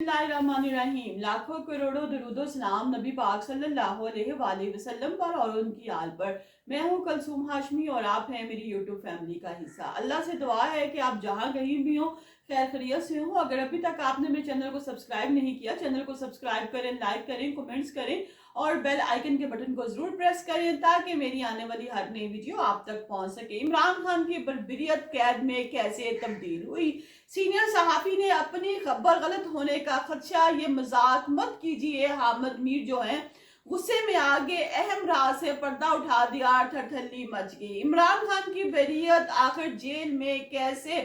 बिस्मिल्लाहिर्रहमानिर्रहीम। लाखों करोड़ों दरूदो सलाम नबी पाक सल्लल्लाहु अलैहि वसल्लम पर और उनकी आल पर। मैं हूँ कलसूम हाशमी और आप हैं मेरी यूट्यूब फैमिली का हिस्सा। अल्लाह से दुआ है कि आप जहाँ कहीं भी हो खैर खैरियत से हो। अगर अभी तक आपने मेरे चैनल को सब्सक्राइब नहीं किया, चैनल को सब्सक्राइब करें, लाइक करें, कमेंट्स करें और बेल आइकन के बटन को जरूर प्रेस करें ताकि मेरी आने वाली हर नई वीडियो आप तक पहुंच सके। इमरान खान की बर्बरियत कैद में कैसे तब्दील हुई? सीनियर सहाफी ने अपनी खबर गलत होने का खदशा, ये मजाक मत कीजिए। हामिद मीर जो है गुस्से में आगे अहम राज से पर्दा उठा दिया, ठठल्ली मच गई। इमरान खान की बरीयत आखिर जेल में कैसे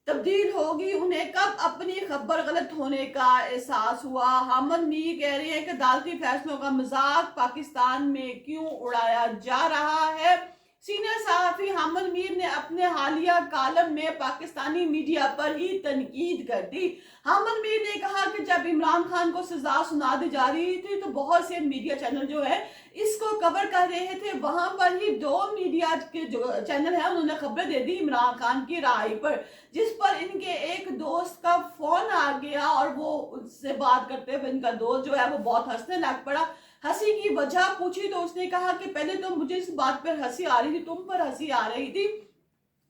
तब्दील होगी? उन्हें कब अपनी खबर गलत होने का एहसास हुआ? हामिद मीर कह रहे हैं कि अदालती फैसलों का मजाक पाकिस्तान में क्यों उड़ाया जा रहा है? सीनियर सहाफी हामिद मीर ने अपने हालिया कालम में पाकिस्तानी मीडिया पर ही तनकीद कर दी। हामिद मीर ने कहा कि जब इमरान खान को सजा सुना दी जा रही थी तो बहुत से मीडिया चैनल जो है इसको कवर कर रहे थे। वहां पर ही दो मीडिया के जो चैनल है उन्होंने खबरें दे दी इमरान खान की राय पर, जिस पर इनके एक दोस्त का फोन आ गया और वो उससे बात करते हुए इनका दोस्त जो है वो बहुत हंसने लग पड़ा। हंसी की वजह पूछी तो उसने कहा कि पहले तो मुझे इस बात पर हंसी आ रही थी, तुम पर हंसी आ रही थी,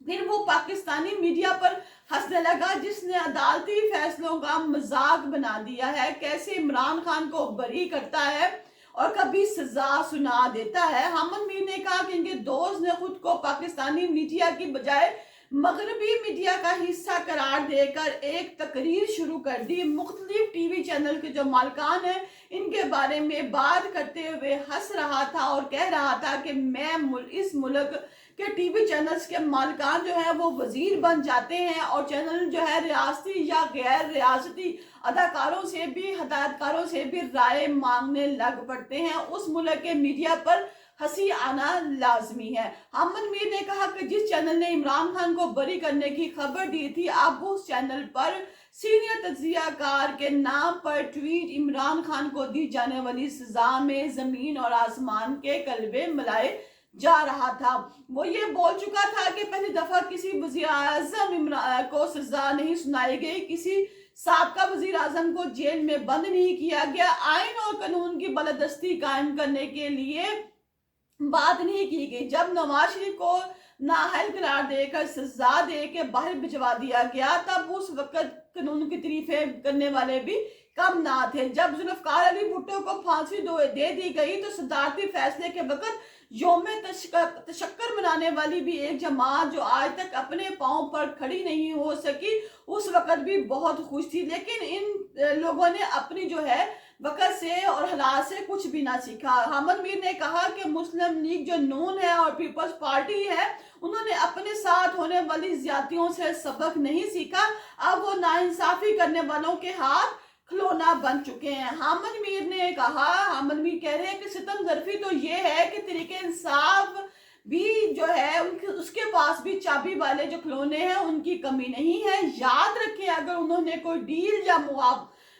फिर वो पाकिस्तानी मीडिया पर हंसने लगा जिसने अदालती फैसलों का मजाक बना दिया है। कैसे इमरान खान को बरी करता है और कभी सजा सुना देता है। हामिद मीर ने कहा कि इनके दोस्त ने खुद को पाकिस्तानी मीडिया की बजाय मगरबी मीडिया का हिस्सा करार देकर एक तकरीर शुरू कर दी। मुख्तलिफ टीवी चैनल के जो मालिकान हैं इनके बारे में बात करते हुए हंस रहा था और कह रहा था कि मैं इस मुल्क के टीवी चैनल्स के मालिकान जो है वो वजीर बन जाते हैं और चैनल जो है रियासती या गैर रियासती अदाकारों से भी हदायतकारों से भी राय मांगने लग पड़ते हैं। उस मुल्क के मीडिया पर हंसी आना लाजमी है। हामिद मीर ने कहा कि जिस चैनल ने इमरान खान को बरी करने की खबर दी थी अब उस चैनल पर सीनियर तज्जियाकार के नाम पर ट्वीट इमरान खान को दी जाने वाली सजा में जमीन और आसमान के कलबे मिलाए जा रहा था। वो ये बोल चुका था कि पहली दफा किसी वजीर आजम इमरान को सजा नहीं सुनाई गई, किसी साबका वजीर आजम को जेल में बंद नहीं किया गया, आइन और कानून की बालादस्ती कायम करने के लिए बात नहीं की गई। जब नवाज शरीफ को नाअहल करार देकर सजा दे के बाहर भिजवा दिया गया तब उस वक्त कानून की तारीफें करने वाले भी कम ना थे। जब जुल्फकार अली भुट्टो को फांसी दे दी गई तो सदारती फैसले के वक्त यौम तशक्कर मनाने वाली भी एक जमात जो आज तक अपने पांव पर खड़ी नहीं हो सकी उस वक्त भी बहुत खुश थी। लेकिन इन लोगों ने अपनी जो है वक्त से और हालात से कुछ भी ना सीखा। हामिद मीर ने कहा कि मुस्लिम लीग जो नून है और पीपल्स पार्टी है उन्होंने अपने साथ होने वाली ज्यादतियों से सबक नहीं सीखा। अब वो नाइंसाफी करने वालों के हाथ खिलौना बन चुके हैं। हामिद मीर ने कहा, हामिद मीर कह रहे हैं कि सितमगर्फी तो ये है कि तरीके इंसाफ भी जो है उनके उसके पास भी चाबी वाले जो खिलौने हैं उनकी कमी नहीं है। याद रखें अगर उन्होंने कोई डील या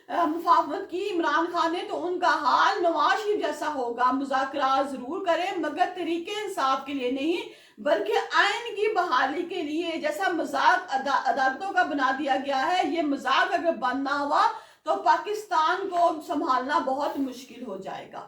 मुफावमत की इमरान खान ने तो उनका हाल नवाज शरीफ जैसा होगा। मुज़ाकरात जरूर करें मगर तरीके इंसाफ के लिए नहीं बल्कि आइन की बहाली के लिए। जैसा मजाक अदालतों का बना दिया गया है ये मजाक अगर बंद ना हुआ तो पाकिस्तान को संभालना बहुत मुश्किल हो जाएगा।